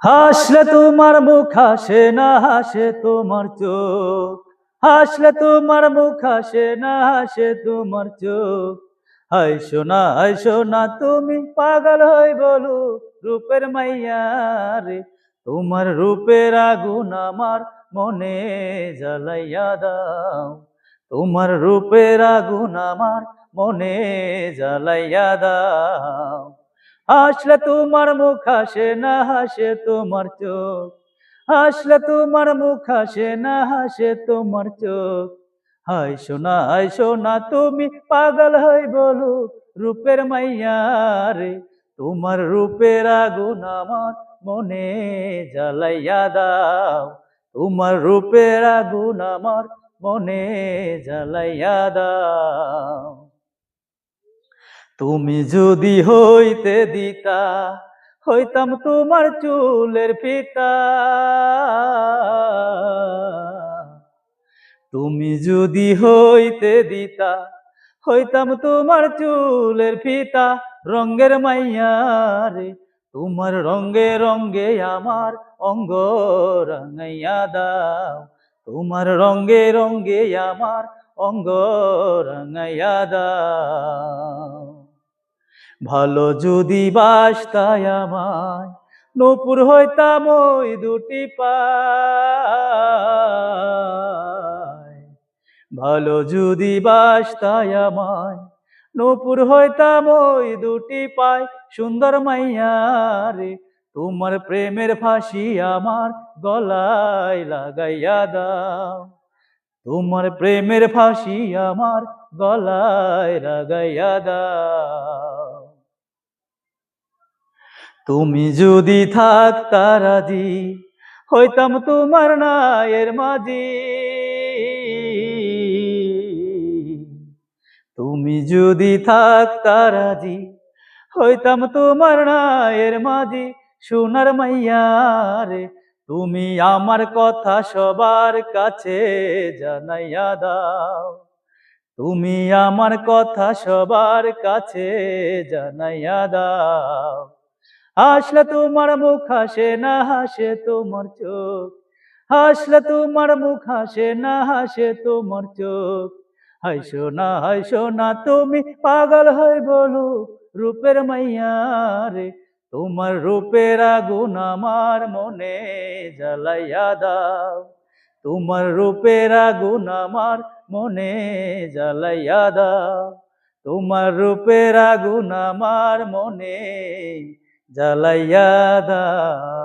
হাসলে তোমার মুখ হাসে না, হাসে তোমার চোখ। হাসলে তোমার মুখ হাসে না, হাসে তোমার চোখ। হাইসো না, হাইসো না, তুমি পাগল হই বলো রূপের মাইয়া রে। তোমার রূপের আগুন আমার মনে জ্বালাইয়া দাও। তোমার রূপের আগুন আমার মনে জ্বালাইয়া দাও। হাসলে তোমার মুখ হাসে না, হাসে তোমার চোখ। হাসলে তোমার মুখ হাসে না, হাসে তোমার চোখ। হাইসো না, হাইসো না, তুমি পাগল হই বলো রূপের মাইয়া রে। তোমার রূপের আগুন আমার মনে জ্বালাইয়া দাও। তোমার রূপের আগুন আমার মনে জ্বালাইয়া দাও। তুমি যদি হইতে দিতা, হইতাম তোমার চুলের ফিতা। তুমি যদি হইতে দিতা, হইতাম তোমার চুলের ফিতা। রঙ্গের মাইয়া রে, তোমার রঙ্গে রঙ্গে আমার অঙ্গ রাঙাইয়া দাও। তোমার রঙ্গে রঙ্গে আমার অঙ্গ রাঙাইয়া দাও। ভালো যদি বাসতায় আমায়, নূপুর হইতাম ওই দুটি পায়। ভালো যদি বাসতায় আমায়, নূপুর হইতাম ওই দুটি পায়। সুন্দর মাইয়া রে, তোমার প্রেমের ফাঁসি আমার গলায় লাগাইয়া দাও। তোমার প্রেমের ফাঁসি আমার গলায় লাগাইয়া দাও। তুমি যদি থাকতা রাজি, হইতাম তোমার নায়ের মাঝি। তুমি যদি থাকতা রাজি, হইতাম তোমার নায়ের মাঝি। সোনার মাইয়া রে, তুমি আমার কথা সবার কাছে জানাইয়া দাও। তুমি আমার কথা সবার কাছে জানাইয়া দাও। হাসলে তোমার মুখ হাসে না, হাসে তোমার চোখ। হাসলে তোমার মুখ হাসে না, হাসে তোমার চোখ। হাইসো না, হাইসো না, তুমি পাগল হই বলো রূপের মাইয়া রে। তোমার রূপের আগুন আমার মনে জ্বালাইয়া দাও। তোমার রূপের আগুন আমার মনে জ্বালাইয়া দাও। তোমার রূপের আগুন আমার মনে জ্বালাইয়া দাও।